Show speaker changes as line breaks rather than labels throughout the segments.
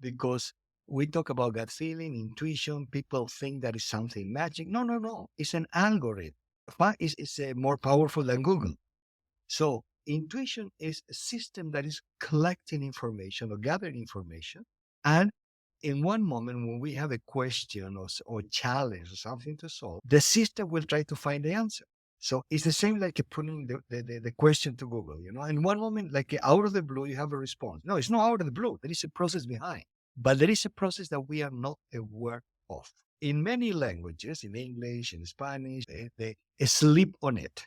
because we talk about gut feeling, intuition. People think that is something magic. No, no, no. It's an algorithm. It's more powerful than Google. So intuition is a system that is collecting information or gathering information. And in one moment, when we have a question or challenge or something to solve, the system will try to find the answer. So it's the same like putting the question to Google, In one moment, like out of the blue, you have a response. No, it's not out of the blue. There is a process behind, but there is a process that we are not aware of. In many languages, in English, in Spanish, they sleep on it,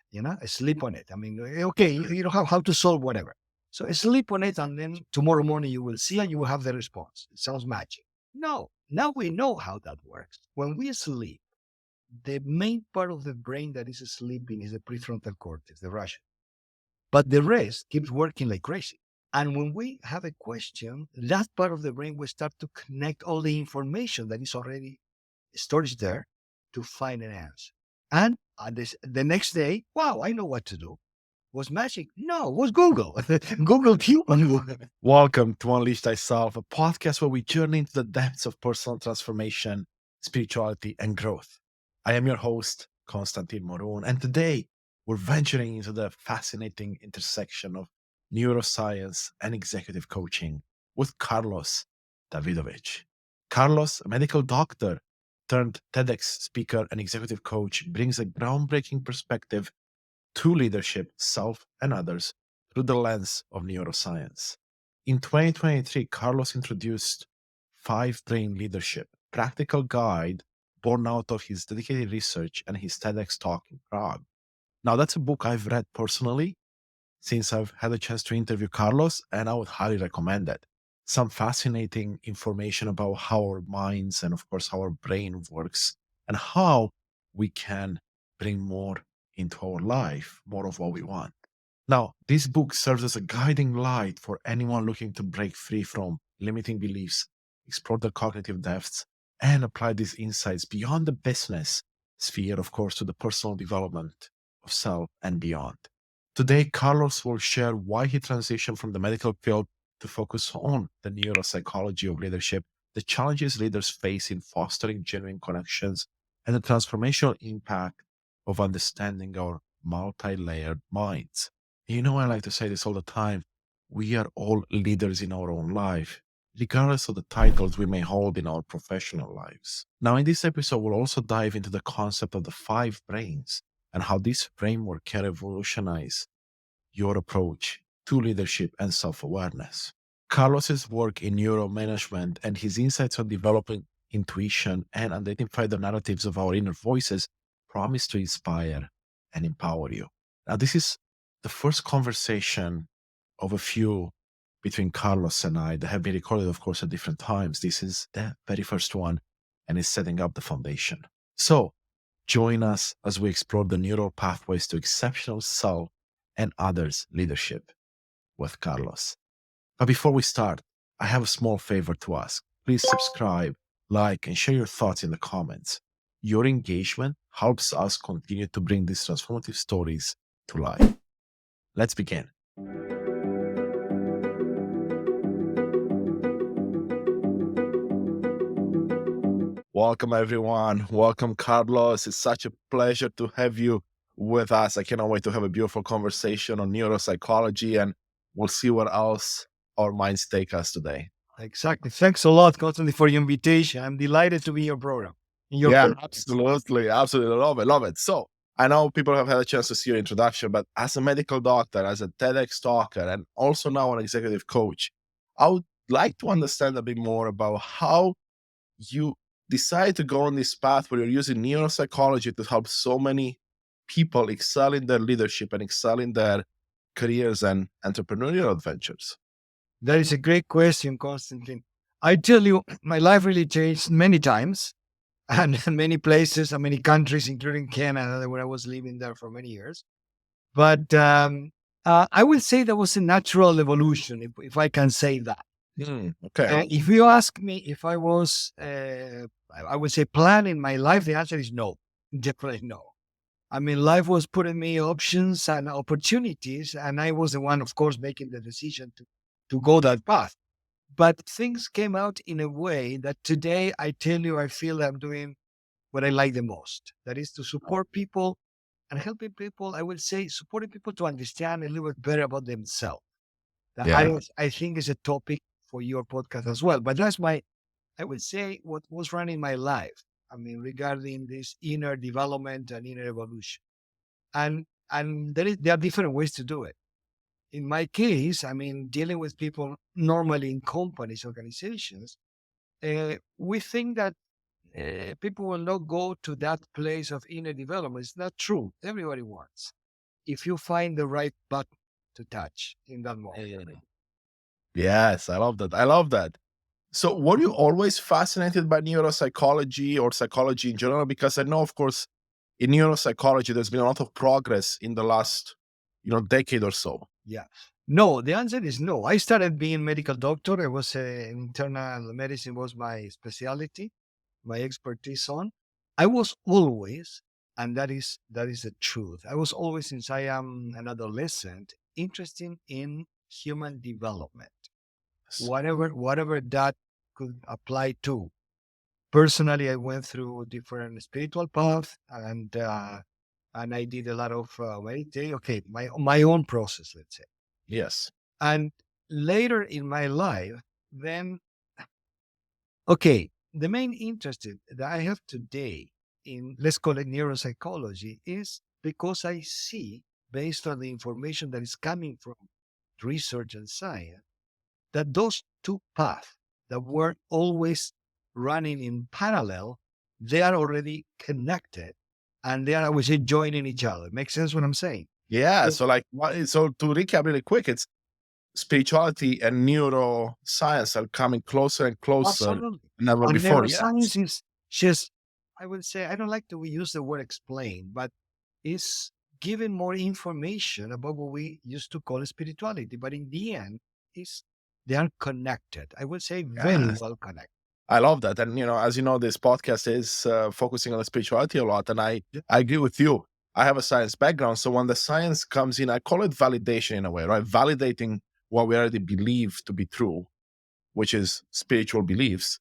sleep on it. I mean, okay, you know how to solve whatever. So sleep on it, and then tomorrow morning you will see and you will have the response. It sounds magic. No, now we know how that works. When we sleep, the main part of the brain that is sleeping is the prefrontal cortex, the Russian. But the rest keeps working like crazy. And when we have a question, that part of the brain will start to connect all the information that is already storage there to find an answer. And the next day, wow, I know what to do. Was magic? No, it was Google. Google human.
Welcome to Unleash Thyself, a podcast where we journey into the depths of personal transformation, spirituality, and growth. I am your host, Konstantin Moron, and today we're venturing into the fascinating intersection of neuroscience and executive coaching with Carlos Davidovich. Carlos, a medical doctor turned TEDx speaker and executive coach, brings a groundbreaking perspective to leadership, self, and others through the lens of neuroscience. In 2023, Carlos introduced 5 Brain Leadership, practical guide born out of his dedicated research and his TEDx talk in Prague. Now, that's a book I've read personally since I've had a chance to interview Carlos, and I would highly recommend it. Some fascinating information about how our minds and, of course, how our brain works and how we can bring more into our life, more of what we want. Now, this book serves as a guiding light for anyone looking to break free from limiting beliefs, explore the cognitive depths, and apply these insights beyond the business sphere, of course, to the personal development of self and beyond. Today, Carlos will share why he transitioned from the medical field to focus on the neuropsychology of leadership, the challenges leaders face in fostering genuine connections, and the transformational impact of understanding our multi-layered minds. You know, I like to say this all the time. We are all leaders in our own life, regardless of the titles we may hold in our professional lives. Now, in this episode, we'll also dive into the concept of the 5 brains and how this framework can revolutionize your approach to leadership and self-awareness. Carlos's work in neuromanagement and his insights on developing intuition and identify the narratives of our inner voices promise to inspire and empower you. Now, this is the first conversation of a few between Carlos and I that have been recorded, of course, at different times. This is the very first one and is setting up the foundation. So join us as we explore the neural pathways to exceptional self and others' leadership with Carlos. But before we start, I have a small favor to ask. Please subscribe, like, and share your thoughts in the comments. Your engagement helps us continue to bring these transformative stories to life. Let's begin. Welcome, everyone. Welcome, Carlos. It's such a pleasure to have you with us. I cannot wait to have a beautiful conversation on neuropsychology, and we'll see what else our minds take us today.
Exactly. Thanks a lot, Constantly, for your invitation. I'm delighted to be in your program.
Absolutely. Absolutely. Love it. So I know people have had a chance to see your introduction, but as a medical doctor, as a TEDx talker, and also now an executive coach, I would like to understand a bit more about how you decide to go on this path where you're using neuropsychology to help so many people excel in their leadership and excel in their careers and entrepreneurial adventures.
That is a great question, Constantine. I tell you, my life really changed many times and many places and many countries, including Canada, where I was living there for many years. But I will say there was a natural evolution, if I can say that.
Okay.
If you ask me if I was, I would say, planning my life, the answer is no, definitely no. I mean, life was putting me options and opportunities, and I was the one, of course, making the decision to go that path. But things came out in a way that today I tell you, I feel I'm doing what I like the most. That is to support people and helping people. I would say supporting people to understand a little bit better about themselves. That
Yeah.
I think is a topic for your podcast as well. But that's my, I would say, what was running my life. I mean, regarding this inner development and inner evolution. And there are different ways to do it. In my case, I mean, dealing with people normally in companies, organizations, we think that people will not go to that place of inner development. It's not true. Everybody wants. If you find the right button to touch in that moment.
Yes, I love that. I love that. So, were you always fascinated by neuropsychology or psychology in general? Because I know, of course, in neuropsychology, there's been a lot of progress in the last, decade or so.
Yeah. No, the answer is no. I started being medical doctor. I was internal medicine was my specialty, my expertise on. I was always, and that is the truth. I was always, since I am an adolescent, interested in human development,
Yes.
whatever that could apply to. Personally, I went through different spiritual paths, and I did a lot of meditation. Okay, my own process, let's say.
Yes.
And later in my life, then, okay, the main interest that I have today in, let's call it neuropsychology, is because I see, based on the information that is coming from research and science, that those two paths that were always running in parallel, they are already connected and they are, I would say, joining each other. Makes sense what I'm saying?
Yeah.
Yeah.
So, like, so to recap really quick, it's spirituality and neuroscience are coming closer and closer than
Absolutely.
ever
And
before.
neuroscience is just, I would say, I don't like to use the word explain, but it's giving more information about what we used to call spirituality. But in the end, it's, they are connected. I would say very
Yes.
well connected.
I love that. And, as you know, this podcast is focusing on spirituality a lot. And
Yeah.
I agree with you. I have a science background. So when the science comes in, I call it validation in a way, right? Validating what we already believe to be true, which is spiritual beliefs.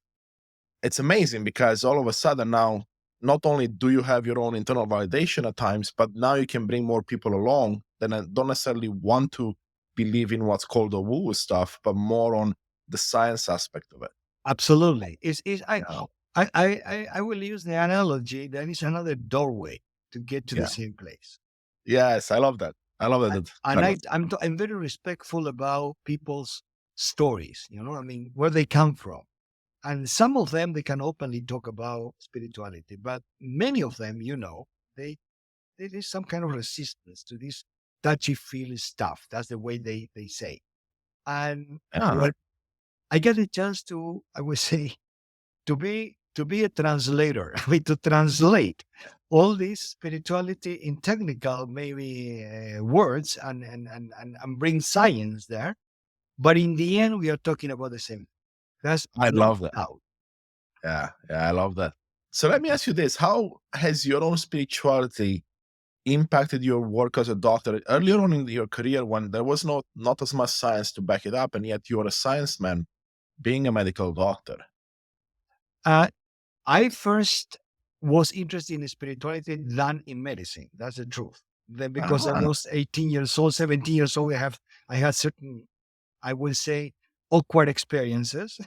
It's amazing because all of a sudden now, not only do you have your own internal validation at times, but now you can bring more people along that don't necessarily want to believe in what's called the woo stuff, but more on the science aspect of it.
Absolutely. It's
Yeah.
I will use the analogy that is another doorway to get to the
Yeah.
same place.
Yes, I love that. I love that,
And
Carlos.
I'm very respectful about people's stories. I mean, where they come from. And some of them they can openly talk about spirituality, but many of them, they there is some kind of resistance to this touchy feely stuff. That's the way they say. And
Yeah.
what I get a chance to, I would say, to be a translator, I mean, to translate all this spirituality in technical maybe words and bring science there. But in the end, we are talking about the same. That's
I
light
love that.
out.
Yeah, yeah, I love that. So let me ask you this: how has your own spirituality impacted your work as a doctor earlier on in your career when there was not as much science to back it up, and yet you're a science man being a medical doctor?
Uh, I first was interested in spirituality than in medicine. That's the truth. Then because I
Ah,
was 18 years old, 17 years old, I had certain, I would say, awkward experiences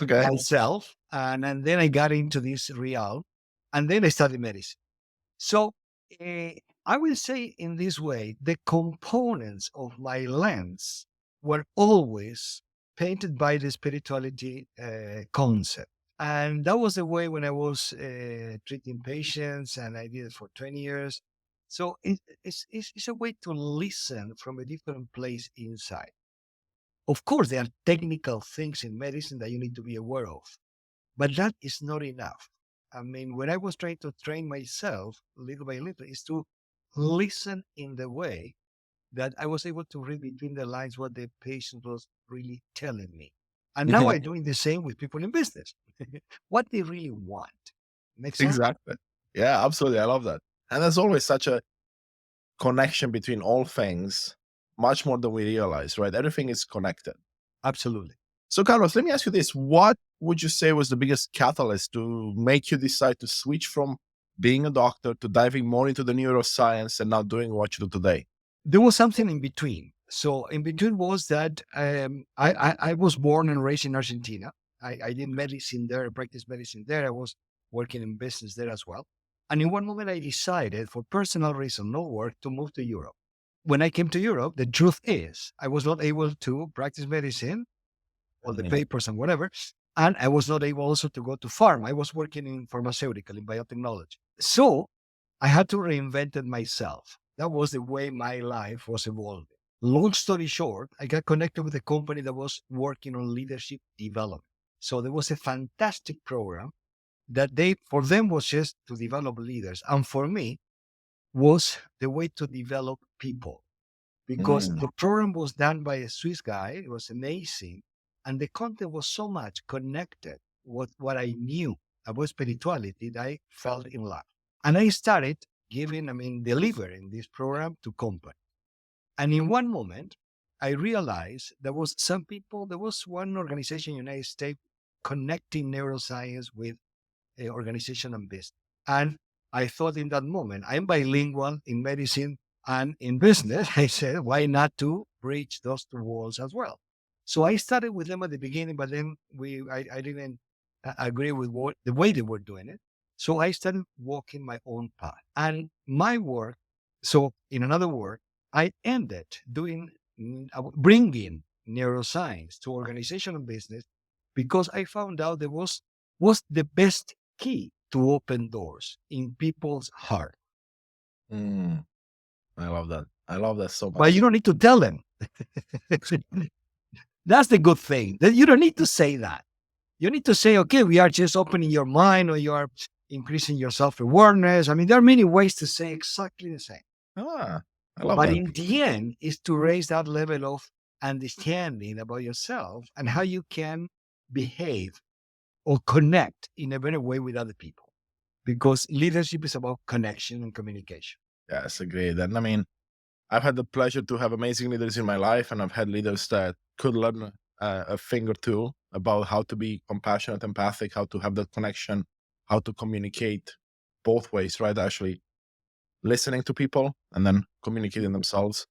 okay.
myself. And then I got into this realm and then I studied medicine. So I will say in this way, the components of my lens were always painted by the spirituality concept. And that was the way when I was treating patients, and I did it for 20 years. So it's a way to listen from a different place inside. Of course, there are technical things in medicine that you need to be aware of, but that is not enough. I mean, when I was trying to train myself little by little, is to listen in the way that I was able to read between the lines what the patient was really telling me. And now
Mhm.
I'm doing the same with people in business. What they really want. Make sense?
Exactly. Yeah, absolutely. I love that. And there's always such a connection between all things, much more than we realize, right? Everything is connected.
Absolutely.
So, Carlos, let me ask you this. What would you say was the biggest catalyst to make you decide to switch from being a doctor to diving more into the neuroscience and now doing what you do today?
There was something in between. So in between was that I was born and raised in Argentina. I did medicine there, I practiced medicine there. I was working in business there as well. And in one moment, I decided, for personal reason, no work, to move to Europe. When I came to Europe, the truth is, I was not able to practice medicine, all the
Mm.
papers and whatever. And I was not able also to go to farm. I was working in pharmaceutical, in biotechnology. So I had to reinvent it myself. That was the way my life was evolving. Long story short, I got connected with a company that was working on leadership development. So there was a fantastic program that for them was just to develop leaders. And for me, was the way to develop people, because
Mm.
the program was done by a Swiss guy. It was amazing. And the content was so much connected with what I knew about spirituality that I fell in love. And I started delivering this program to companies. And in one moment, I realized there was one organization in the United States connecting neuroscience with organization and business. And I thought in that moment, I'm bilingual in medicine and in business. I said, why not to bridge those two worlds as well? So I started with them at the beginning, but then I didn't agree with the way they were doing it. So I started walking my own path. And my work, so in another word, I ended bringing neuroscience to organization and business because I found out there was the best key to open doors in people's heart.
Mm. I love that. I love that so
But
much.
you don't need to tell them. That's the good thing. That you don't need to say that. You need to say, okay, we are just opening your mind, or you are increasing your self-awareness. I mean, there are many ways to say exactly the same.
Ah, I love
But
that.
in the end, is to raise that level of understanding about yourself and how you can behave or connect in a better way with other people. Because leadership is about connection and communication.
Yes, agreed. And I mean, I've had the pleasure to have amazing leaders in my life, and I've had leaders that could learn a thing or two about how to be compassionate, empathic, how to have that connection, how to communicate both ways, right? Actually, listening to people and then communicating themselves.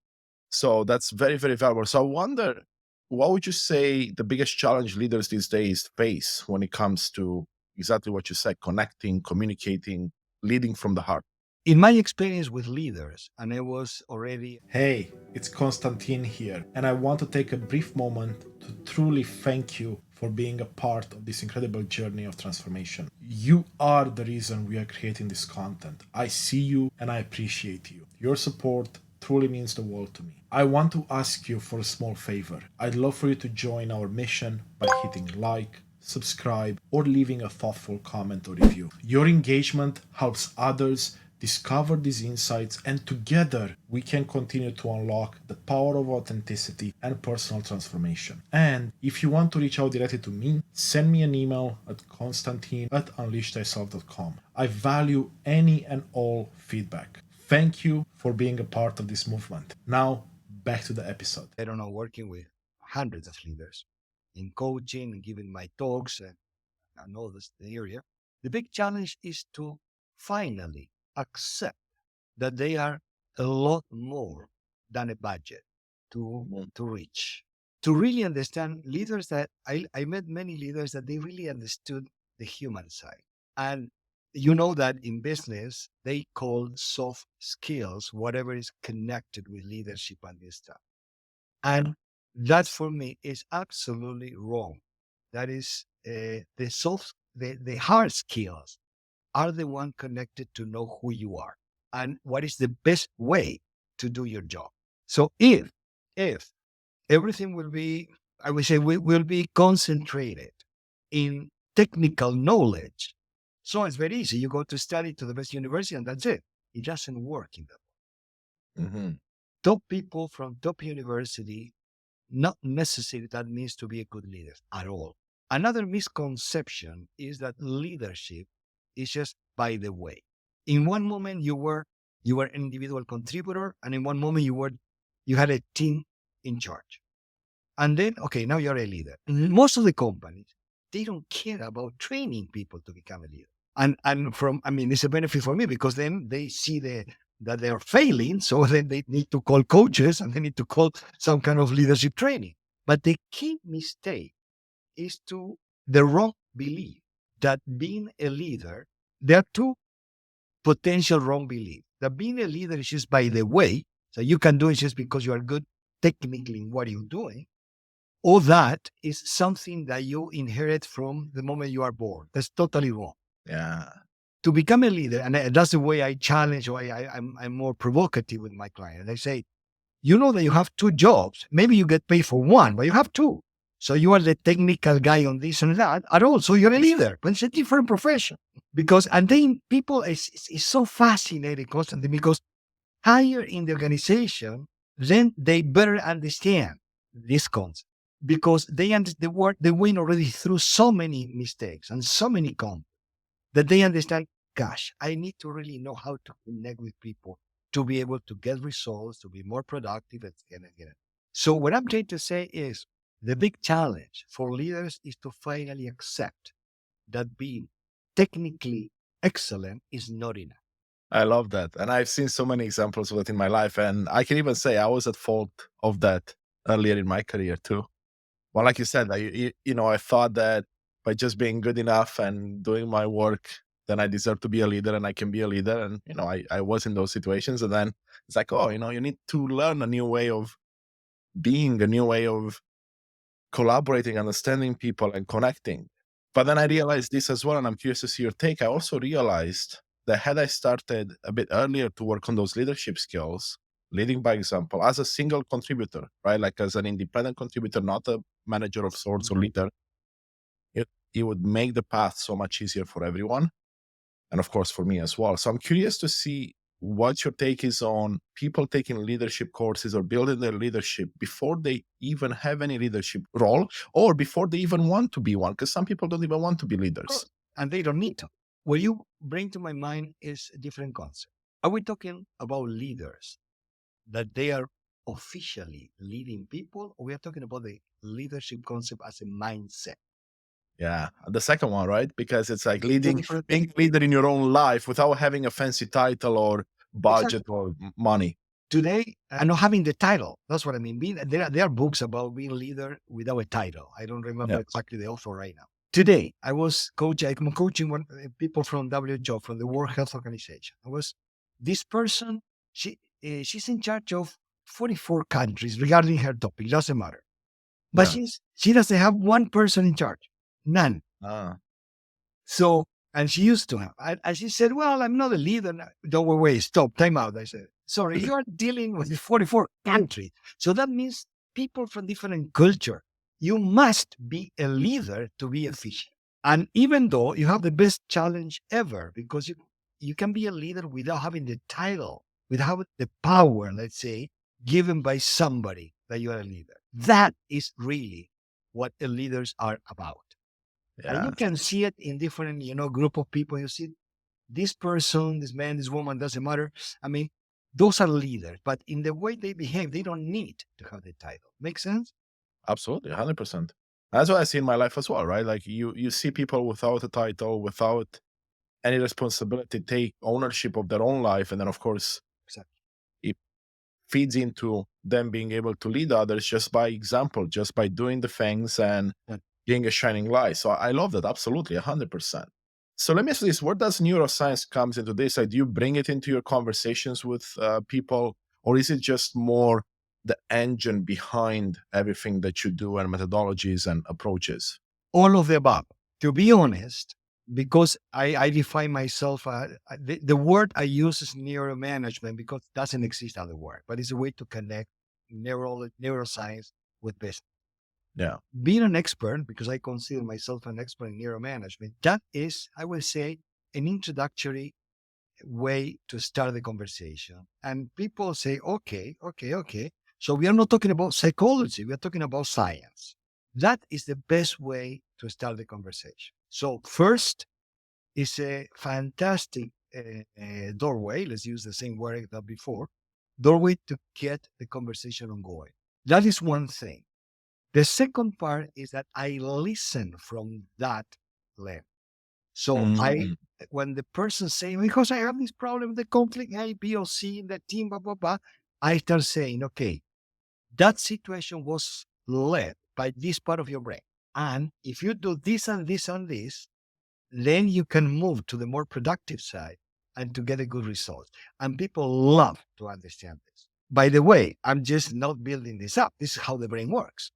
So that's very, very valuable. So I wonder, what would you say the biggest challenge leaders these days face when it comes to exactly what you said, connecting, communicating, leading from the heart?
In my experience with leaders, and I was already.
Hey, it's Konstantin here, and I want to take a brief moment to truly thank you for being a part of this incredible journey of transformation. You are the reason we are creating this content. I see you and I appreciate you. Your support truly means the world to me. I want to ask you for a small favor. I'd love for you to join our mission by hitting like, subscribe, or leaving a thoughtful comment or review. Your engagement helps others discover these insights, and together we can continue to unlock the power of authenticity and personal transformation. And if you want to reach out directly to me, send me an email at konstantin@unleashthyself.com. I value any and all feedback. Thank you for being a part of this movement. Now, back to the episode.
I don't know, working with hundreds of leaders in coaching and giving my talks, and I know this the area. The big challenge is to finally accept that they are a lot more than a budget to reach. To really understand leaders that I met many leaders that they really understood the human side. And you know that in business, they call soft skills whatever is connected with leadership and this stuff. And that for me is absolutely wrong. That is the hard skills are the one connected to know who you are and what is the best way to do your job. So if everything will be, I would say, will be concentrated in technical knowledge. So it's very easy. You go to study to the best university and that's it. It doesn't work in that.
Mhm.
Top people from top university, not necessarily that means to be a good leader at all. Another misconception is that leadership is just by the way. In one moment you were an individual contributor, and in one moment you had a team in charge. And then, okay, now you're a leader. Most of the companies, they don't care about training people to become a leader. And from, I mean, it's a benefit for me because then they see that they're failing. So then they need to call coaches and they need to call some kind of leadership training. But the key mistake is to the wrong belief that being a leader, there are two potential wrong beliefs. That being a leader is just by the way, so you can do it just because you are good technically in what you're doing, or that is something that you inherit from the moment you are born. That's totally wrong.
Yeah.
To become a leader, and that's the way I challenge, or I'm more provocative with my client. I say, you know that you have two jobs. Maybe you get paid for one, but you have two. So you are the technical guy on this and that, and also you're a leader, but it's a different profession. Because, and then people is so fascinated constantly because higher in the organization, then they better understand this concept because they went already through so many mistakes and so many conflicts that they understand, gosh, I need to really know how to connect with people to be able to get results, to be more productive, and again and again. So what I'm trying to say is the big challenge for leaders is to finally accept that being technically excellent is not enough.
I love that. And I've seen so many examples of it in my life. And I can even say I was at fault of that earlier in my career too. Well, like you said, I thought that by just being good enough and doing my work, then I deserve to be a leader and I can be a leader. And, I was in those situations. And then it's like, oh, you need to learn a new way of being, a new way of collaborating, understanding people and connecting. But then I realized this as well. And I'm curious to see your take. I also realized that had I started a bit earlier to work on those leadership skills, leading by example, as a single contributor, right? Like as an independent contributor, not a manager of sorts or leader, it would make the path so much easier for everyone. And of course, for me as well. So I'm curious to see what your take is on people taking leadership courses or building their leadership before they even have any leadership role or before they even want to be one. Because some people don't even want to be leaders.
And they don't need to. What you bring to my mind is a different concept. Are we talking about leaders that they are officially leading people, or we are talking about the leadership concept as a mindset?
Yeah, the second one, right? Because it's like
Two
being
different
leader in your own life without having a fancy title or budget
Exactly.
or money.
Today, and not having the title. That's what I mean. There are books about being a leader without a title. I don't remember
Yeah.
exactly the author right now. Today, I'm coaching people from WHO, from the World Health Organization. This person, she's in charge of 44 countries regarding her topic. Doesn't matter. But
Yeah.
she doesn't have one person in charge. None.
Ah,
So, and she used to have. And she said, well, I'm not a leader. Now. Don't wait, stop, time out. I said, sorry, you are dealing with 44 countries. So that means people from different culture. You must be a leader to be efficient. And even though you have the best challenge ever, because you can be a leader without having the title, without the power, let's say, given by somebody that you are a leader. That is really what the leaders are about. And
yeah.
you can see it in different, group of people. You see this person, this man, this woman, doesn't matter. I mean, those are leaders, but in the way they behave, they don't need to have the title. Make sense?
Absolutely, 100%. That's what I see in my life as well, right? Like you see people without a title, without any responsibility, take ownership of their own life, and then of course
Exactly.
it feeds into them being able to lead others just by example, just by doing the things and
Yeah.
being a shining light. So I love that, absolutely, 100%. So let me ask you this: where does neuroscience comes into this? Like, do you bring it into your conversations with people, or is it just more the engine behind everything that you do and methodologies and approaches?
All of the above. To be honest, because I define myself, the word I use is neuromanagement because it doesn't exist other word, but it's a way to connect neuroscience with business.
Yeah,
Being an expert, because I consider myself an expert in neuromanagement, that is, I would say, an introductory way to start the conversation. And people say, okay, okay, okay. So we are not talking about psychology, we are talking about science. That is the best way to start the conversation. So, first is a fantastic doorway. Let's use the same word that before doorway to get the conversation ongoing. That is one thing. The second part is that I listen from that lens. So
Mm.
when the person say, because I have this problem, the conflict A, B, or C in the team, blah, blah, blah, I start saying, okay, that situation was led by this part of your brain. And if you do this and this and this, then you can move to the more productive side and to get a good result. And people love to understand this. By the way, I'm just not building this up. This is how the brain works.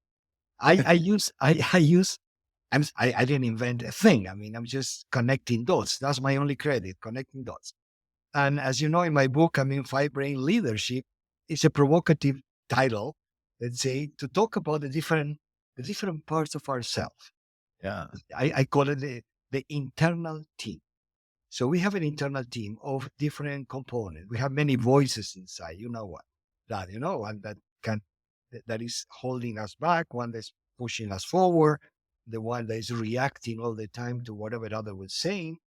I use I didn't invent a thing. I mean, I'm just connecting dots. That's my only credit, connecting dots. And as you know, in my book, I mean, Five Brain Leadership, it's a provocative title, let's say, to talk about the different parts of ourselves.
Yeah.
I call it the internal team. So we have an internal team of different components. We have many voices inside. You know what? That one that can that is holding us back, one that's pushing us forward, the one that is reacting all the time to whatever the other was saying,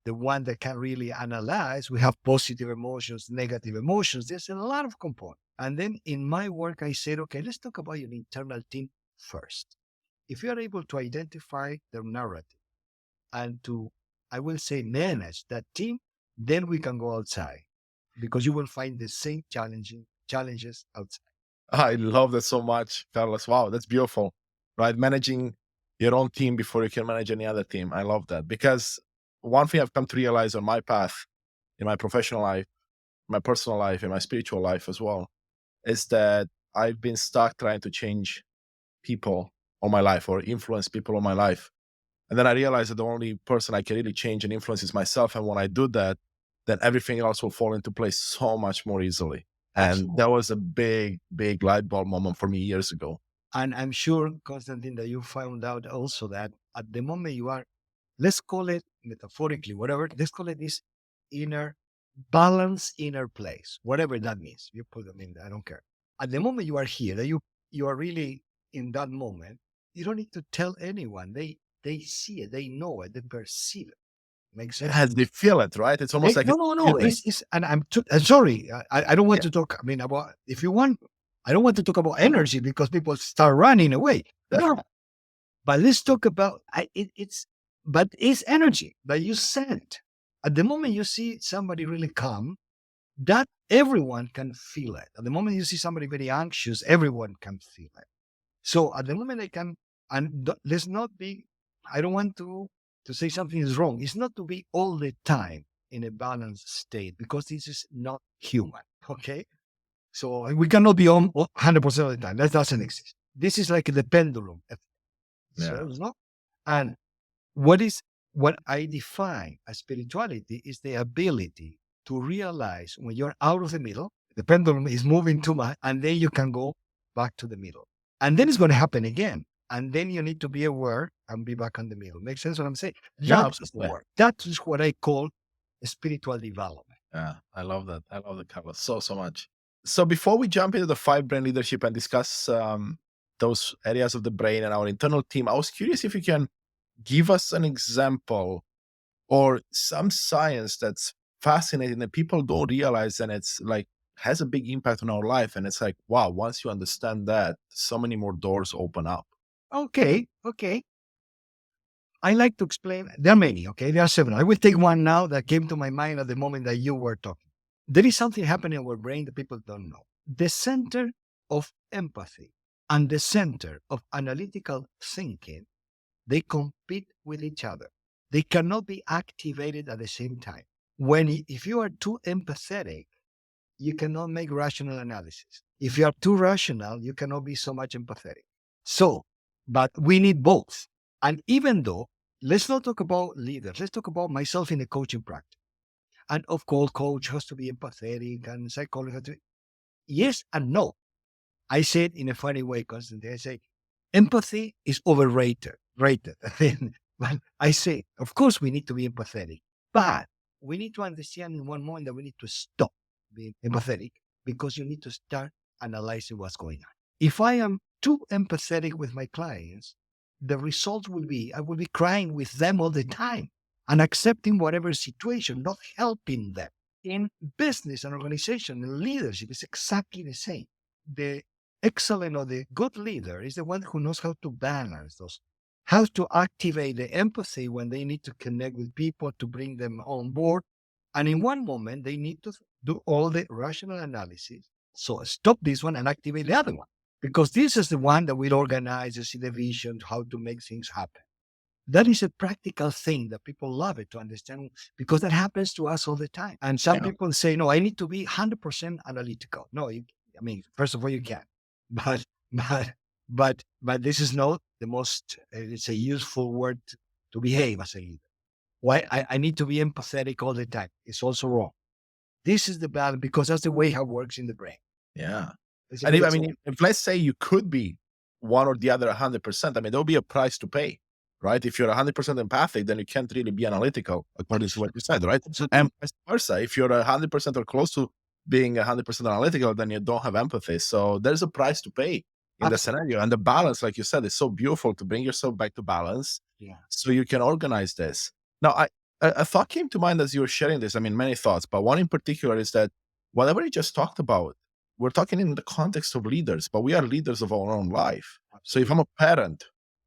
the one that can really analyze. We have positive emotions, negative emotions. There's a lot of components. And then in my work, I said, okay, let's talk about your internal team first. If you are able to identify the narrative and to, I will say, manage that team, then we can go outside because you will find the same challenges outside.
I love that so much, Carlos. Wow, that's beautiful, right? Managing your own team before you can manage any other team. I love that because one thing I've come to realize on my path in my professional life, my personal life, and my spiritual life as well is that I've been stuck trying to change people all my life or influence people all my life. And then I realized that the only person I can really change and influence is myself. And when I do that, then everything else will fall into place so much more easily. And
Absolutely.
that was a big, big light bulb moment for me years ago.
And I'm sure, Constantine, that you found out also that at the moment you are, let's call it metaphorically, whatever, let's call it this inner balance, inner place, whatever that means. You put them in there, I don't care. At the moment you are here, that you are really in that moment, you don't need to tell anyone. They see it, they know it, they perceive it. Makes sense?
As they feel it, right? It's almost like
No,
a
no, no.
feeling.
And I'm sorry. I don't want
Yeah.
to talk. I mean, about if you want, I don't want to talk about energy because people start running away. No, but let's talk about but it's energy that you send. At the moment you see somebody really calm, that everyone can feel it. At the moment you see somebody very anxious, everyone can feel it. So at the moment I can, and let's not be, I don't want to say something is wrong. It's not to be all the time in a balanced state because this is not human. Okay. So we cannot be on 100% of the time. That doesn't exist. This is like the pendulum effect. So
Yeah.
it's not. And what is what I define as spirituality is the ability to realize when you're out of the middle, the pendulum is moving too much, and then you can go back to the middle. And then it's going to happen again. And then you need to be aware and be back on the middle. Makes sense what I'm saying?
Yeah,
That is the
absolutely.
work. That is what I call spiritual development.
Yeah. I love that. I love that, Carlos, so, so much. So before we jump into the five brain leadership and discuss those areas of the brain and our internal team, I was curious if you can give us an example or some science that's fascinating that people don't realize and it's like has a big impact on our life. And it's like, wow, once you understand that, so many more doors open up.
Okay. Okay. I like to explain. There are many. Okay. There are several. I will take one now that came to my mind at the moment that you were talking. There is something happening in our brain that people don't know. The center of empathy and the center of analytical thinking, they compete with each other. They cannot be activated at the same time. If you are too empathetic, you cannot make rational analysis. If you are too rational, you cannot be so much empathetic. So, but we need both. And even though, let's not talk about leaders, let's talk about myself in the coaching practice. And of course, coach has to be empathetic and psychologist has to be, yes and no. I say it in a funny way constantly. I say empathy is overrated. Rated. But I say, of course, we need to be empathetic, but we need to understand in one moment that we need to stop being empathetic because you need to start analyzing what's going on. If I am too empathetic with my clients, the result will be I will be crying with them all the time and accepting whatever situation, not helping them. In business and organization and leadership, it's exactly the same. The excellent or the good leader is the one who knows how to balance those, how to activate the empathy when they need to connect with people to bring them on board. And in one moment, they need to do all the rational analysis. So stop this one and activate the other one, because this is the one that will organize, you see the vision, how to make things happen. That is a practical thing that people love it to understand, because that happens to us all the time. And some
Yeah.
people say, no, I need to be 100% analytical. No, I mean, first of all, you can, but, but, but this is not the most, it's a useful word to behave as a leader. Why I need to be empathetic all the time. It's also wrong. This is the balance, because that's the way how it works in the brain.
Yeah.
It's
And if, I
it's a-
mean, if let's say you could be one or the other 100%, I mean, there'll be a price to pay, right? If you're 100% empathic, then you can't really be analytical, according to what you said, right?
absolutely.
And vice versa. If you're 100% or close to being 100% analytical, then you don't have empathy. So there's a price to pay in the
Absolutely.
scenario. And the balance, like you said, is so beautiful to bring yourself back to balance
Yeah.
so you can organize this. Now, a thought came to mind as you were sharing this. I mean, many thoughts, but one in particular is that whatever you just talked about, we're talking in the context of leaders, but we are leaders of our own life. So if I'm a parent,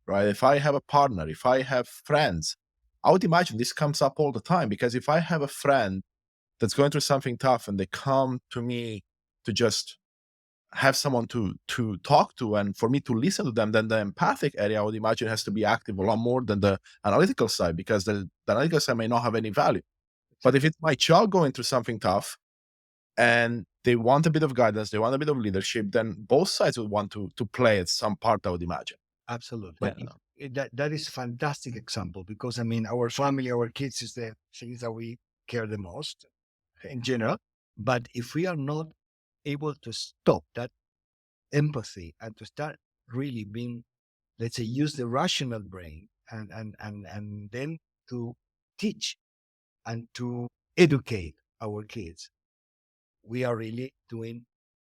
right, if I have a partner, if I have friends, I would imagine this comes up all the time, because if I have a friend that's going through something tough and they come to me to just have someone to talk to and for me to listen to them, then the empathic area I would imagine has to be active a lot more than the analytical side, because the analytical side may not have any value. But if it's my child going through something tough and they want a bit of guidance, they want a bit of leadership, then both sides would want to play at some part, I would imagine.
Absolutely.
Yeah.
But that is a fantastic example, because I mean, our family, our kids is the things that we care the most in general. But if we are not able to stop that empathy and to start really being, let's say, use the rational brain and then to teach and to educate our kids, we are really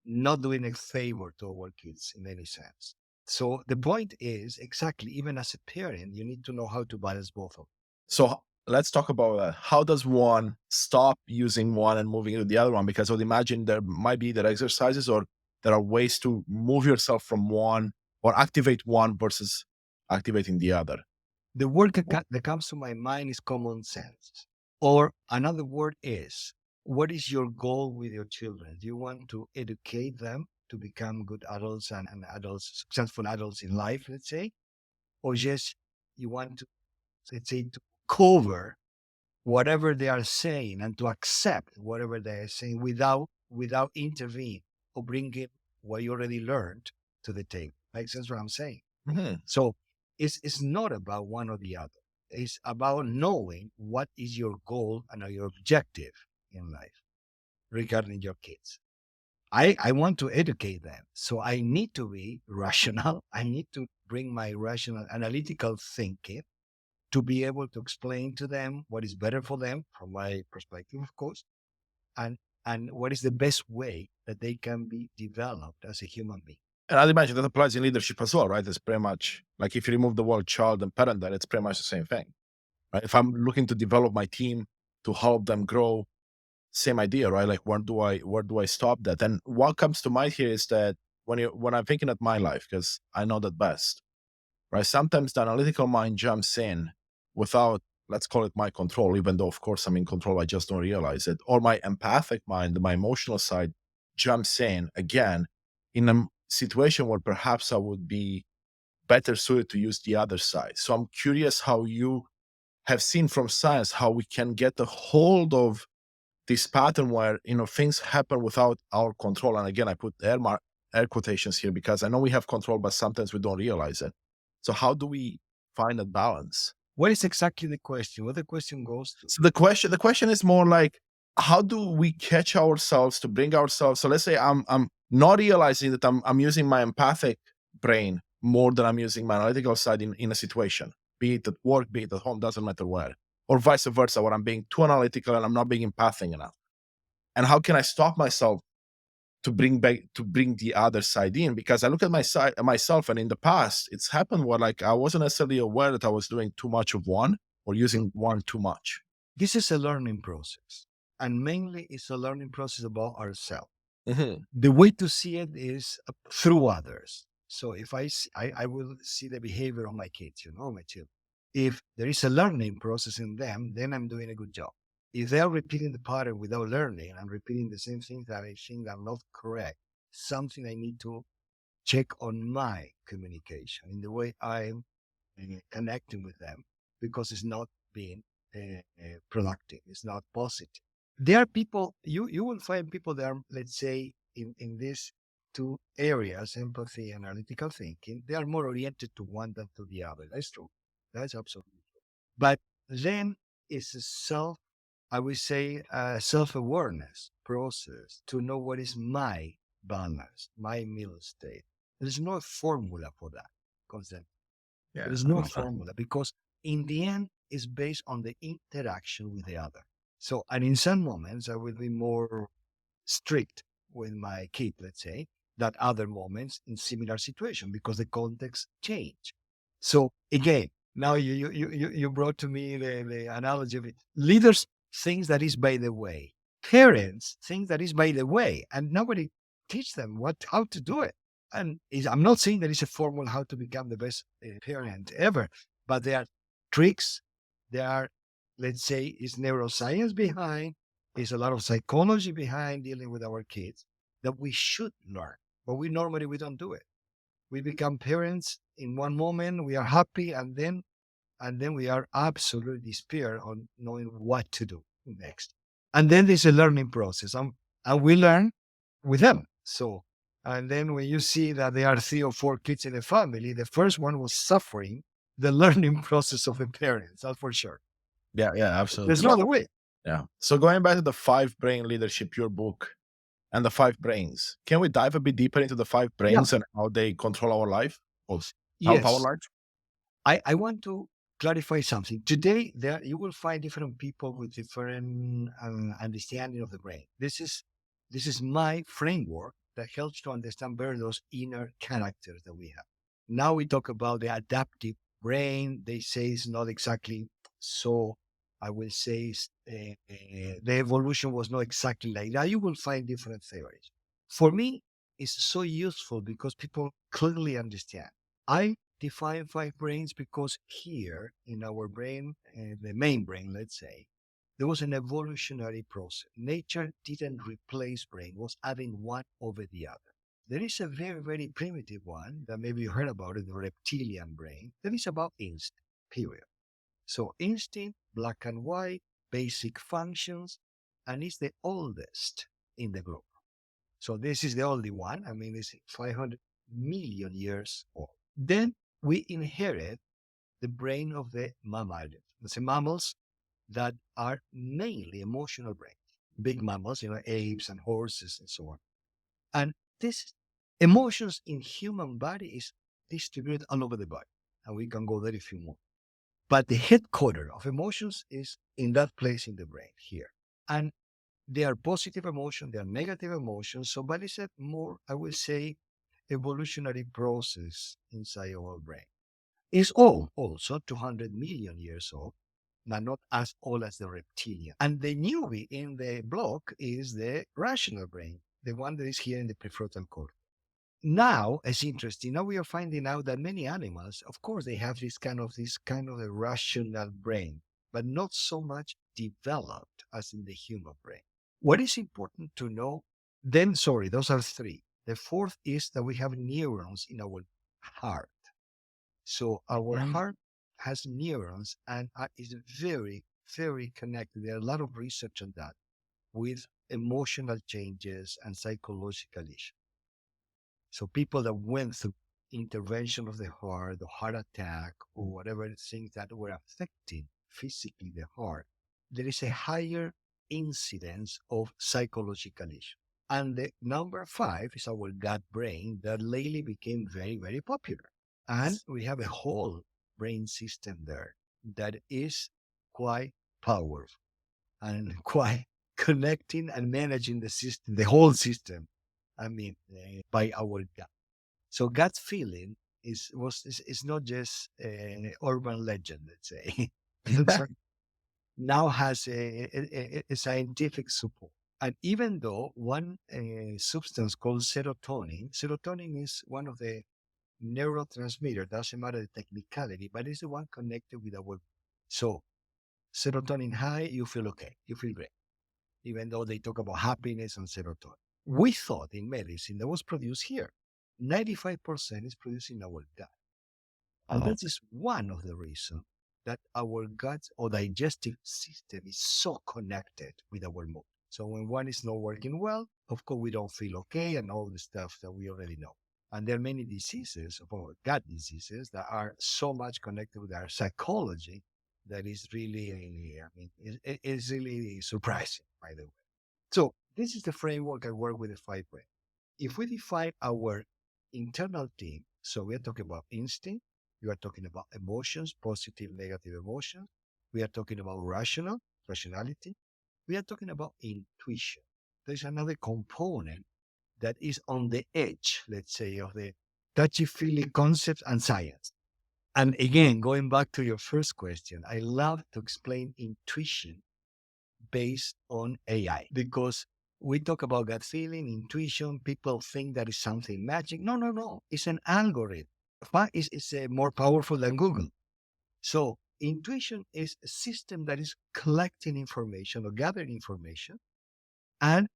not doing a favor to our kids in any sense. So the point is, exactly, even as a parent, you need to know how to balance both of them.
So let's talk about how does one stop using one and moving to the other one? Because I would imagine there might be either exercises or there are ways to move yourself from one or activate one versus activating the other.
The word that comes to my mind is common sense. Or another word is, what is your goal with your children? Do you want to educate them to become good adults and adults, successful adults in life, let's say? Or just you want to, let's say, to cover whatever they are saying and to accept whatever they are saying without intervening or bringing what you already learned to the table. Makes sense what I'm saying?
Mhm.
So it's not about one or the other. It's about knowing what is your goal and your objective in life regarding your kids. I want to educate them. So I need to be rational. I need to bring my rational analytical thinking to be able to explain to them what is better for them from my perspective, of course, and what is the best way that they can be developed as a human being.
And I'd imagine that applies in leadership as well, right? It's pretty much like if you remove the word child and parent, then it's pretty much the same thing, right? If I'm looking to develop my team to help them grow, same idea, right? Like where do I stop that? And what comes to mind here is that when I'm thinking of my life, because I know that best, right? Sometimes the analytical mind jumps in without, let's call it my control, even though of course I'm in control, I just don't realize it. Or my empathic mind, my emotional side jumps in again in a situation where perhaps I would be better suited to use the other side. So I'm curious how you have seen from science how we can get a hold of this pattern where things happen without our control. And again, I put air quotations here because I know we have control, but sometimes we don't realize it. So how do we find that balance?
What is exactly the question? What the question goes to?
So the question is more like, how do we catch ourselves to bring ourselves? So let's say I'm not realizing that I'm using my empathic brain more than I'm using my analytical side in a situation, be it at work, be it at home, doesn't matter where, or vice versa, where I'm being too analytical and I'm not being empathic enough. And how can I stop myself to bring the other side in? Because I look at myself, and in the past, it's happened where like I wasn't necessarily aware that I was doing too much of one or using one too much.
This is a learning process. And mainly it's a learning process about ourselves.
Mhm.
The way to see it is through others. So if I will see the behavior of my kids, my children. If there is a learning process in them, then I'm doing a good job. If they are repeating the pattern without learning and repeating the same things that I think are not correct, something I need to check on my communication in the way I'm connecting with them, because it's not being productive. It's not positive. There are people, you will find people that are, let's say, in these two areas, empathy and analytical thinking, they are more oriented to one than to the other. That's true. That's absolutely true. But then it's a I would say, self-awareness process to know what is my balance, my middle state. There's no formula for that concept.
Yeah.
There is no formula, because in the end, it's based on the interaction with the other. So, and in some moments, I will be more strict with my kid, let's say, than other moments in similar situation, because the context change. So again, now you brought to me the analogy of it. Leaders think that is by the way. Parents think that is by the way, and nobody teach them how to do it. And I'm not saying there is a formula how to become the best parent ever, but there are tricks. There are, let's say, is neuroscience behind, is a lot of psychology behind dealing with our kids that we should learn, but we don't do it. We become parents in one moment, we are happy, and then we are absolutely despair on knowing what to do next. And then there's a learning process, and we learn with them. So, and then when you see that there are 3 or 4 kids in a family, the first one was suffering the learning process of the parents. That's for sure.
Yeah, yeah,
There's
absolutely.
no other way.
Yeah. So going back to the five brain leadership, your book, and the five brains, can we dive a bit deeper into the five
Yeah.
brains and how they control our life or help our
Yes.
life?
I want to clarify something. Today, there you will find different people with different understanding of the brain. This is my framework that helps to understand better those inner characters that we have. Now we talk about the adaptive brain. They say it's not exactly so. I will say the evolution was not exactly like that. You will find different theories. For me, it's so useful because people clearly understand. I define five brains because here in our brain, the main brain, let's say, there was an evolutionary process. Nature didn't replace brain, was adding one over the other. There is a very, very primitive one that maybe you heard about it, the reptilian brain, that is about instinct, period. So instinct, black and white, basic functions, and it's the oldest in the group. So this is the only one. I mean, it's 500 million years old. Then we inherit the brain of the mammalians, the mammals that are mainly emotional brains, big mammals, apes and horses and so on. And this emotions in human body is distributed all over the body. And we can go there if you want. But the headquarter of emotions is in that place in the brain here. And they are positive emotions, they are negative emotions. So, but it's a more, I will say, evolutionary process inside our brain. It's old, also 200 million years old, but not as old as the reptilian. And the newbie in the block is the rational brain, the one that is here in the prefrontal cortex. Now it's interesting. Now we are finding out that many animals, of course, they have this kind of a rational brain, but not so much developed as in the human brain. What is important to know? Then, sorry, those are three. The fourth is that we have neurons in our heart. So our heart has neurons and is very, very connected. There are a lot of research on that with emotional changes and psychological issues. So people that went through intervention of the heart, the heart attack, or whatever things that were affecting physically the heart, there is a higher incidence of psychological issues. And the number five is our gut brain that lately became very, very popular. And we have a whole brain system there that is quite powerful and quite connecting and managing the system, the whole system. I mean, by our gut. So gut feeling is not just urban legend, let's say. It looks like now has a scientific support. And even though one substance called serotonin is one of the neurotransmitter, doesn't matter the technicality, but it's the one connected with our. So serotonin high, you feel okay, you feel great, even though they talk about happiness and serotonin. We thought in medicine that was produced here. 95% is produced in our gut. And
Oh,
that is one of the reasons that our gut or digestive system is so connected with our mood. So when one is not working well, of course, we don't feel okay and all the stuff that we already know. And there are many diseases, or gut diseases, that are so much connected with our psychology that is really, I mean, it's really surprising, by the way. So this is the framework I work with the five brain. If we define our internal team, so we are talking about instinct, we are talking about emotions, positive, negative emotions. We are talking about rationality. We are talking about intuition. There's another component that is on the edge, let's say, of the touchy-feely concepts and science. And again, going back to your first question, I love to explain intuition based on AI because we talk about gut feeling, intuition. People think that is something magic. No, no, no. It's an algorithm. It's more powerful than Google. So intuition is a system that is collecting information or gathering information. And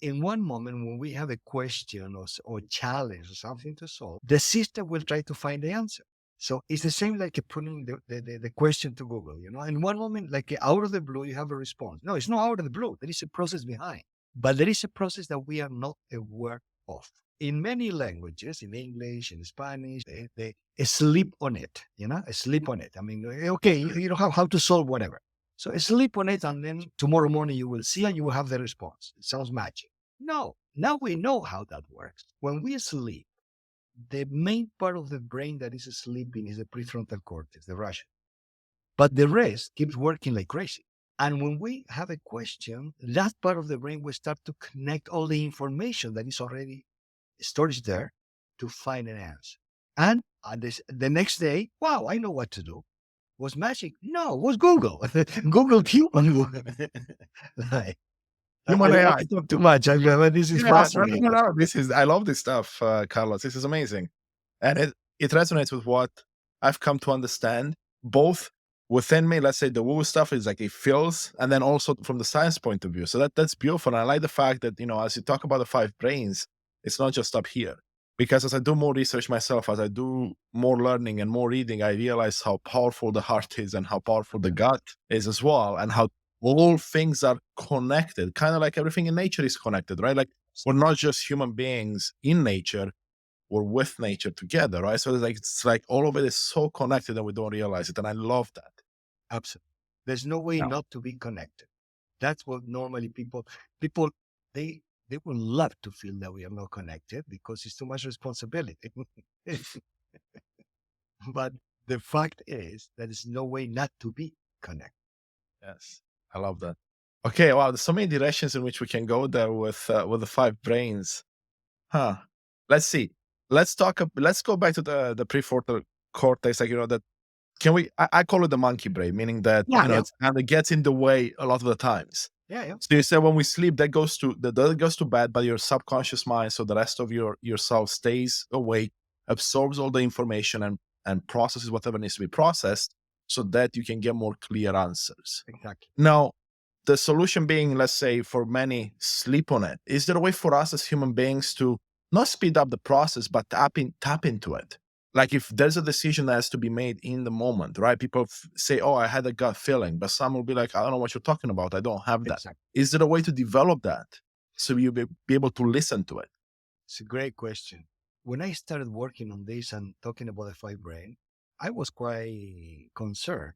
in one moment, when we have a question or challenge or something to solve, the system will try to find the answer. So it's the same like putting the question to Google, you know. In one moment, like out of the blue, you have a response. No, it's not out of the blue. There is a process behind. But there is a process that we are not aware of. In many languages, in English, in Spanish, they sleep on it, you know, sleep on it. I mean, okay, you know how to solve whatever. So sleep on it, and then tomorrow morning you will see and you will have the response. It sounds magic. No, now we know how that works. When we sleep, the main part of the brain that is sleeping is the prefrontal cortex, the rational. But the rest keeps working like crazy. And when we have a question, that part of the brain will start to connect all the information that is already stored there to find an answer. And the next day, wow, I know what to do. Was magic? No, was Google. Google human. Like, I
human
don't want
AI.
to talk too much. This is
Yeah, no, no,
fascinating.
no, no. This is I love this stuff, Carlos. This is amazing, and it resonates with what I've come to understand both within me. Let's say the woo stuff is like it feels, and then also from the science point of view. So that's beautiful. And I like the fact that as you talk about the five brains, it's not just up here. Because as I do more research myself, as I do more learning and more reading, I realize how powerful the heart is and how powerful the gut is as well, and how all things are connected, kind of like everything in nature is connected, right? Like we're not just human beings in nature, we're with nature together, right? So it's like all of it is so connected and we don't realize it. And I love that.
Absolutely. There's no way
Yeah.
not to be connected. That's what normally people they they would love to feel that we are not connected because it's too much responsibility. But the fact is that there's no way not to be connected.
Yes. I love that. Okay. Wow. There's so many directions in which we can go there with the five brains. Huh. Let's see. Let's go back to the prefrontal cortex. Like, that can we, I call it the monkey brain, meaning that,
Yeah, yeah,
it's kind of gets in the way a lot of the times.
yeah, yeah.
So you said when we sleep, that goes to bed, but your subconscious mind, so the rest of yourself stays awake, absorbs all the information and processes whatever needs to be processed, so that you can get more clear answers.
Exactly.
Now, the solution being, let's say, for many, sleep on it. Is there a way for us as human beings to not speed up the process, but tap into it? Like if there's a decision that has to be made in the moment, right? People say, "Oh, I had a gut feeling," but some will be like, "I don't know what you're talking about. I don't have that."
Exactly.
Is there a way to develop that so you'll be able to listen to it?
It's a great question. When I started working on this and talking about the five brain, I was quite concerned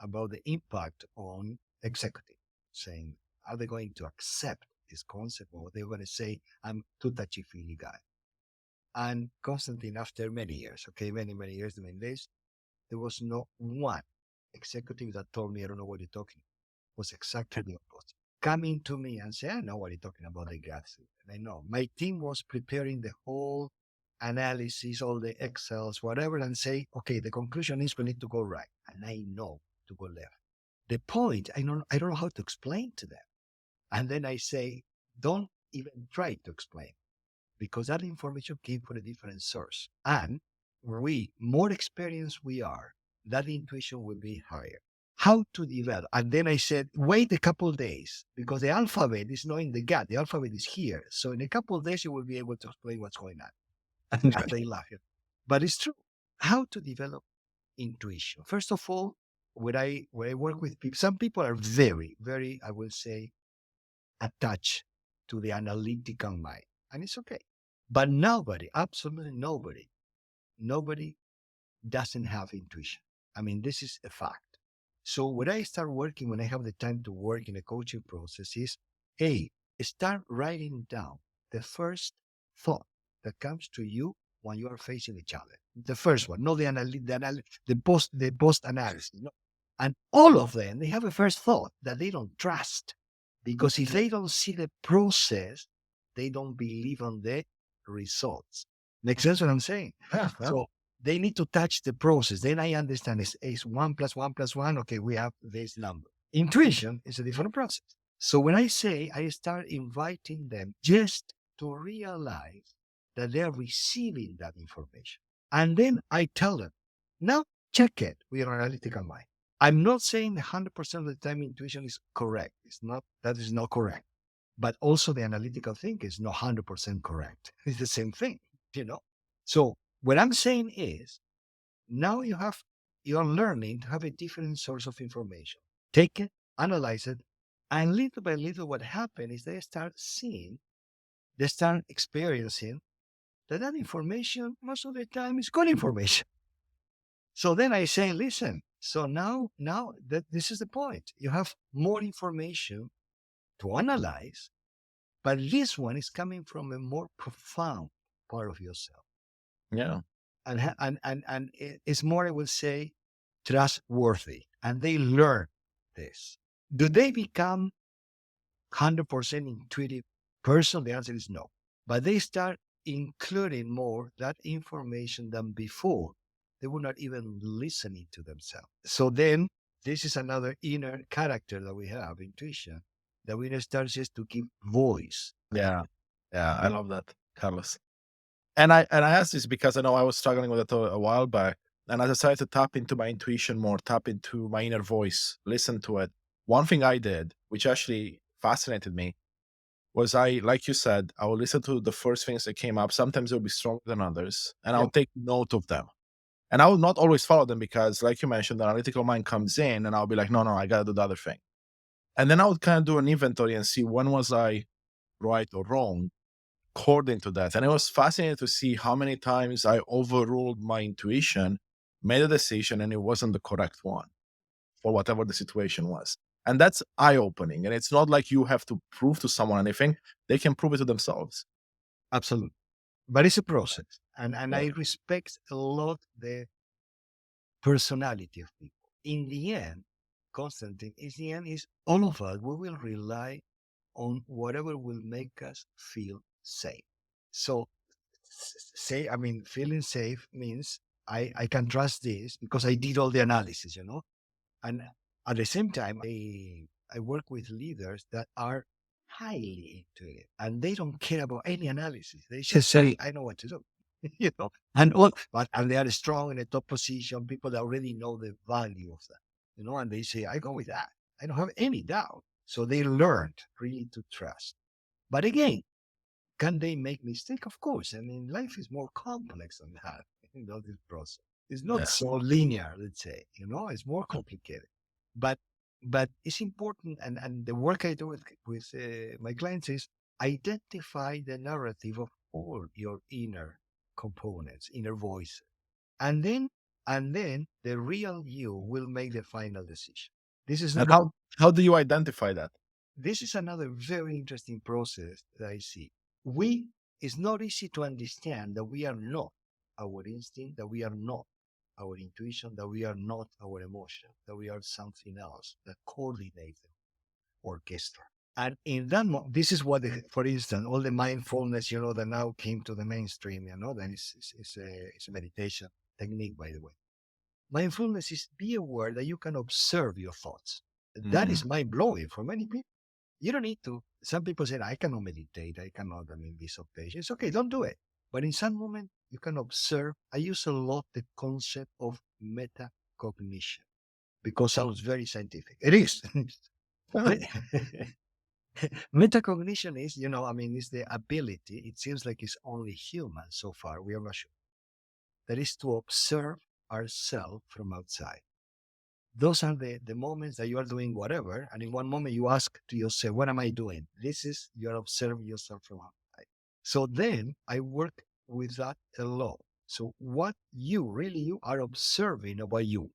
about the impact on executive, saying, are they going to accept this concept or they're going to say, I'm too touchy-feely guy? And Constantine, after many years, okay, many, many years doing this, there was not one executive that told me, I don't know what you're talking about. It was exactly the opposite. Coming to me and say, I know what you're talking about, the gas. And I know. My team was preparing the whole analysis, all the Excels, whatever, and say, okay, the conclusion is we need to go right. And I know to go left. The point, I don't know how to explain to them. And then I say, don't even try to explain, because that information came from a different source. And more experienced we are, that intuition will be higher. How to develop? And then I said, wait a couple of days, because the alphabet is not in the gut. The alphabet is here. So in a couple of days, you will be able to explain what's going on. And they laugh. But it's true. How to develop intuition? First of all, when I work with people, some people are very, very, I will say, attached to the analytical mind. And it's okay. But nobody, absolutely nobody doesn't have intuition. I mean, this is a fact. So when I start working, when I have the time to work in a coaching process, is hey, start writing down the first thought that comes to you when you are facing each other. The first one, not the post analysis. No. And all of them, they have a first thought that they don't trust, because if they don't see the process, they don't believe on the results. Makes sense what I'm saying?
Yeah,
So they need to touch the process. Then I understand it's 1 + 1 + 1. Okay, we have this number. Intuition is a different process. So when I say, I start inviting them just to realize that they're receiving that information. And then I tell them, now check it with your analytical mind. I'm not saying 100% of the time intuition is correct. That is not correct. But also the analytical thinking is not 100% correct. It's the same thing, you know? So what I'm saying is, now you're learning to have a different source of information. Take it, analyze it, and little by little what happens is they start experiencing that information most of the time is good information. So then I say, listen, so now that this is the point. You have more information to analyze, but this one is coming from a more profound part of yourself.
yeah,
And it's more, I would say, trustworthy. And they learn this. Do they become 100% intuitive person? The answer is no. But they start including more that information than before. They were not even listening to themselves. So then this is another inner character that we have, intuition, that we start just to give voice.
yeah, yeah. I love that, Carlos. And I asked this because I know I was struggling with it a while back, and I decided to tap into my intuition more, tap into my inner voice, listen to it. One thing I did, which actually fascinated me, was like you said, I will listen to the first things that came up. Sometimes they'll be stronger than others, and
Yeah.
I'll take note of them. And I will not always follow them because, like you mentioned, the analytical mind comes in, and I'll be like, no, I got to do the other thing. And then I would kind of do an inventory and see when was I right or wrong according to that. And it was fascinating to see how many times I overruled my intuition, made a decision, and it wasn't the correct one for whatever the situation was. And that's eye opening. And it's not like you have to prove to someone anything, they can prove it to themselves.
Absolutely. But it's a process. And
Yeah.
I respect a lot the personality of people. In the end, Constantine, is all of us, we will rely on whatever will make us feel safe. So feeling safe means I can trust this because I did all the analysis, And at the same time, I work with leaders that are highly intuitive and they don't care about any analysis. They just say, I know what to do. And they are strong in a top position, people that already know the value of that, and they say, I go with that. I don't have any doubt. So they learned really to trust. But again, can they make mistake? Of course. I mean, life is more complex than that. This process. It's not
Yeah.
so linear, let's say, it's more complicated. But it's important, and the work I do with my clients is identify the narrative of all your inner components, inner voice, and then the real you will make the final decision. This is
And
not,
how do you identify that?
this is another very interesting process that I see. It's not easy to understand that we are not our instinct, that we are not our intuition, that we are not our emotion, that we are something else that coordinates the orchestra. And in that, this is what, for instance, all the mindfulness, that now came to the mainstream, then it's a meditation technique, by the way. Mindfulness is be aware that you can observe your thoughts. That is mind blowing for many people. You don't need to some people say, I cannot meditate, I cannot, be so patient. It's okay, don't do it. But in some moment, you can observe. I use a lot the concept of metacognition because it sounds very scientific. It is. Me- Metacognition is, is the ability, it seems like it's only human so far, we are not sure, that is to observe ourselves from outside. Those are the moments that you are doing whatever, and in one moment you ask to yourself, what am I doing? This is, you're observing yourself from outside. So then I work with that a lot. So what you are observing about you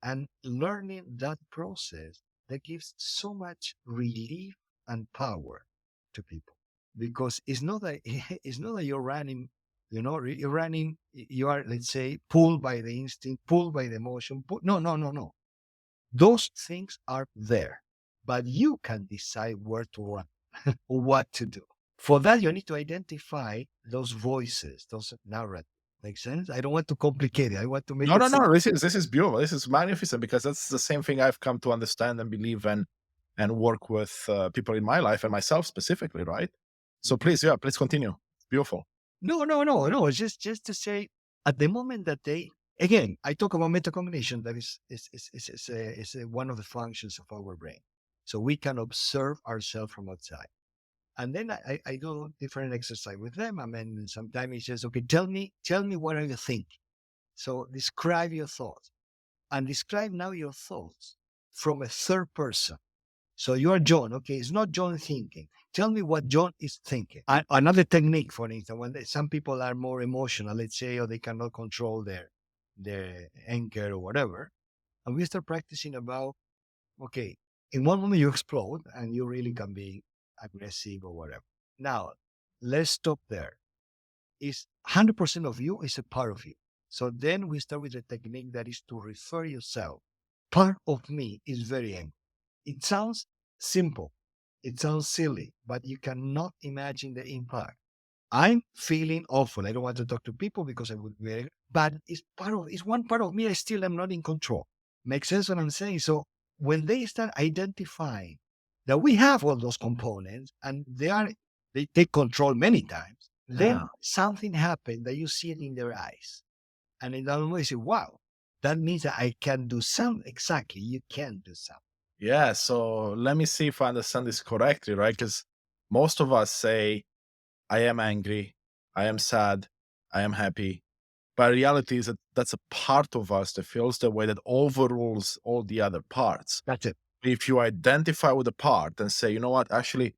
and learning that process, that gives so much relief and power to people, because it's not that it's not that you're running, you're running, you are, let's say, pulled by the instinct, pulled by the emotion. No, no, no, no. Those things are there, but you can decide where to run or what to do. For that, you need to identify those voices, those narratives. Make sense? I don't want to complicate it. I want to make
No,
it
no,
simple.
no. This is beautiful. This is magnificent because that's the same thing I've come to understand and believe and work with people in my life and myself specifically, right? So please, yeah, please continue. It's beautiful.
No, no, no, no. It's just to say, at the moment that they, again, I talk about metacognition. That is one of the functions of our brain. So we can observe ourselves from outside. And then I do different exercise with them. Sometimes he says, okay, tell me what are you thinking? So describe your thoughts, and describe now your thoughts from a third person. So you are John. Okay, it's not John thinking. Tell me what John is thinking. Another technique, for instance, when some people are more emotional, let's say, or they cannot control their anger or whatever, and we start practicing about, okay, in one moment you explode and you really can be aggressive or whatever. Now, let's stop there. Is 100% of you is a part of you. So then we start with a technique that is to refer yourself. Part of me is very angry. It sounds simple. It sounds silly, but you cannot imagine the impact. I'm feeling awful. I don't want to talk to people because I would be, but it's one part of me. I still am not in control. Makes sense what I'm saying? So when they start identifying that we have all those components and they take control many times, then something happened that you see it in their eyes. And in that moment, you say, wow, that means that I can do something. Exactly. You can do something.
Yeah. So let me see if I understand this correctly, right? Because most of us say, I am angry, I am sad, I am happy. But reality is that that's a part of us that feels the way that overrules all the other parts.
That's it.
If you identify with the part and say, you know what, actually,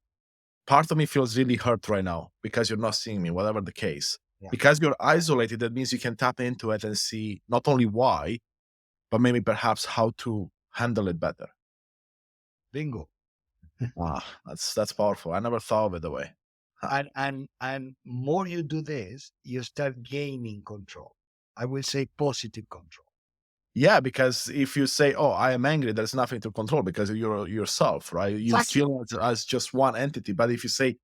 part of me feels really hurt right now because you're not seeing me, whatever the case.
Yeah.
Because you're isolated, that means you can tap into it and see not only why, but maybe perhaps how to handle it better.
Bingo.
Wow, that's powerful. I never thought of it that way.
And more you do this, you start gaining control. I will say positive control.
Yeah, because if you say, "Oh, I am angry," there's nothing to control because you're yourself, right? You
Exactly.
feel it as just one entity. But if you say,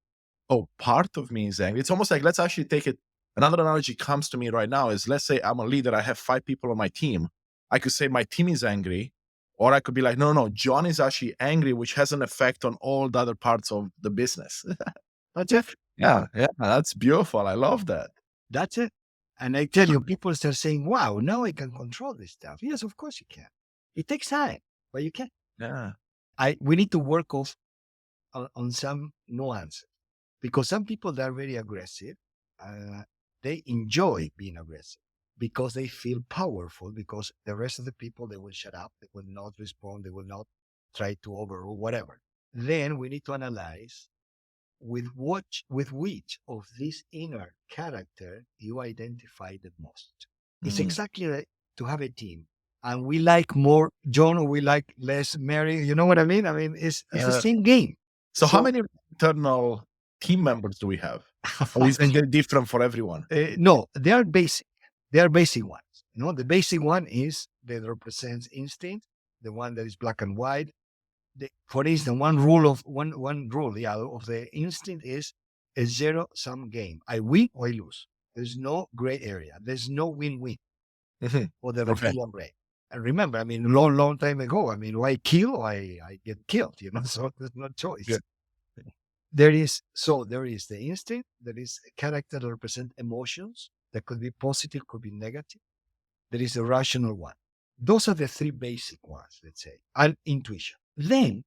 "Oh, part of me is angry," it's almost like, let's actually take it. Another analogy comes to me right now is, let's say I'm a leader. I have 5 people on my team. I could say my team is angry, or I could be like, no, no, no, John is actually angry, which has an effect on all the other parts of the business.
That's it.
Yeah, yeah, that's beautiful. I love that.
That's it. And I tell you, people start saying, wow, now I can control this stuff. Yes, of course you can. It takes time, but you can.
Yeah.
We need to work on some nuances, because some people that are very aggressive, they enjoy being aggressive because they feel powerful, because the rest of the people, they will shut up, they will not respond, they will not try to overrule, whatever. Then we need to analyze with which of this inner character you identify the most. It's exactly like to have a team. And we like more John or we like less Mary. You know what I mean? I mean, it's the same game.
So how many internal team members do we have? Or is it different for everyone?
No, they are basic. They are basic ones. The basic one is that represents instinct, the one that is black and white. For instance, one rule of the instinct is a zero-sum game. I win or I lose. There's no gray area. There's no win-win for the reptilian brain. And remember, long time ago, why kill or I get killed, so there's no choice.
Yeah.
There is the instinct, there is a character that represent emotions that could be positive, could be negative. There is a rational one. Those are the three basic ones, let's say, and intuition. Then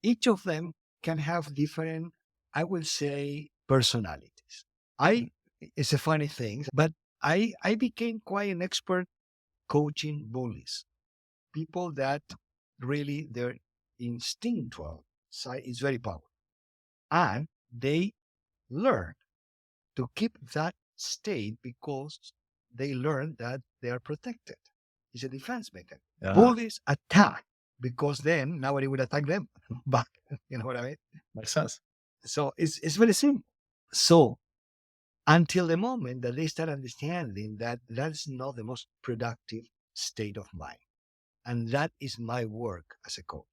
each of them can have different, I will say, personalities. I It's a funny thing, but I became quite an expert coaching bullies, people that really their instinctual side is very powerful, and they learn to keep that state because they learn that they are protected. It's a defense mechanism.
Yeah,
Bullies attack because then nobody will attack them back. You know what I mean?
makes sense.
So it's very simple. So until the moment that they start understanding that that's not the most productive state of mind, and that is my work as a coach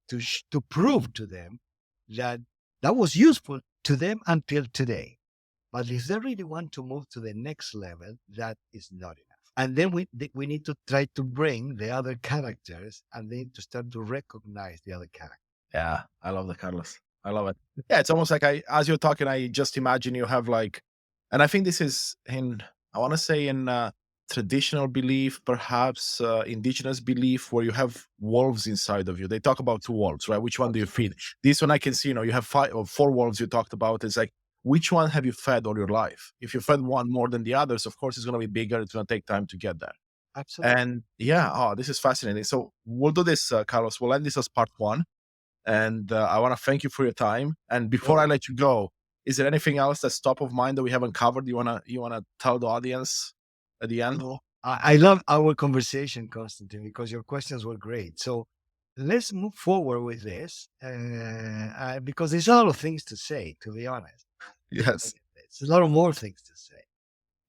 to prove to them that that was useful to them until today. But if they really want to move to the next level, that is not enough. And then we need to try to bring the other characters, and they need to start to recognize the other characters.
Yeah, I love that, Carlos. I love it. Yeah, it's almost like as you're talking, I just imagine you have like, and I think this is I want to say in traditional belief, perhaps indigenous belief, where you have wolves inside of you. They talk about two wolves, right? Which one do you feed? This one I can see, you have 5 or 4 wolves you talked about. It's like, which one have you fed all your life? If you fed one more than the others, of course, it's going to be bigger. It's going to take time to get there.
Absolutely.
And yeah, this is fascinating. So we'll do this, Carlos. We'll end this as part 1. And I want to thank you for your time. And before I let you go, is there anything else that's top of mind that we haven't covered? You wanna tell the audience at the end?
No, I love our conversation, Constantine, because your questions were great. So let's move forward with this because there's a lot of things to say, to be honest.
Yes.
There's a lot of more things to say.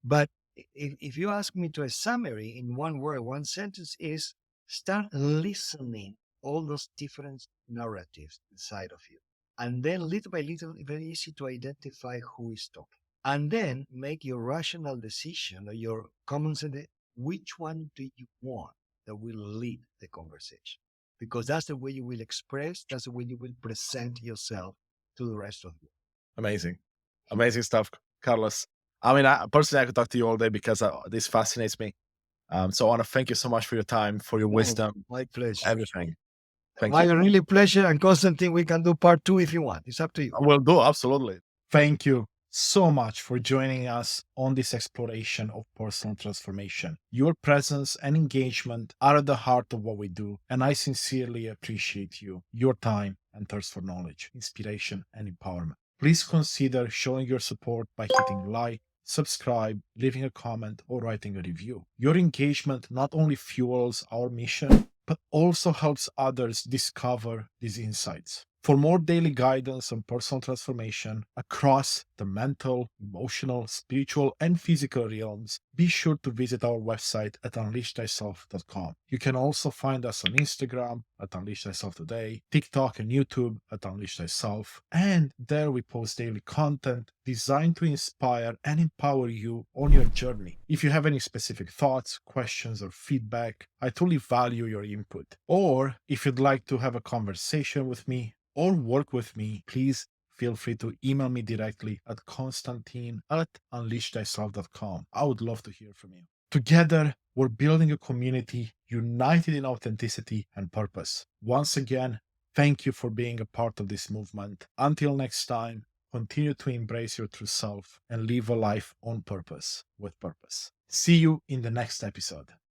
But if you ask me to a summary in one word, one sentence is start listening all those different narratives inside of you. And then little by little, very easy to identify who is talking. And then make your rational decision or your common sense, which one do you want that will lead the conversation? Because that's the way you will express, that's the way you will present yourself to the rest of you.
Amazing stuff, Carlos. I mean, personally, I could talk to you all day because this fascinates me. So I want to thank you so much for your time, for your wisdom,
My pleasure.
everything. Thank
My
you.
really pleasure. And Constantine, we can do part 2 if you want. It's up to you.
We'll do, absolutely.
Thank you so much for joining us on this exploration of personal transformation. Your presence and engagement are at the heart of what we do, and I sincerely appreciate you, your time, and thirst for knowledge, inspiration, and empowerment. Please consider showing your support by hitting like, subscribe, leaving a comment, or writing a review. Your engagement not only fuels our mission, but also helps others discover these insights. For more daily guidance on personal transformation across the mental, emotional, spiritual, and physical realms, be sure to visit our website at unleashthyself.com. You can also find us on Instagram at Unleash Thyself Today, TikTok and YouTube at Unleash Thyself, and there we post daily content designed to inspire and empower you on your journey. If you have any specific thoughts, questions, or feedback, I truly value your input. Or if you'd like to have a conversation with me or work with me, please feel free to email me directly at constantine@unleashthyself.com. I would love to hear from you. Together, we're building a community united in authenticity and purpose. Once again, thank you for being a part of this movement. Until next time, continue to embrace your true self and live a life on purpose with purpose. See you in the next episode.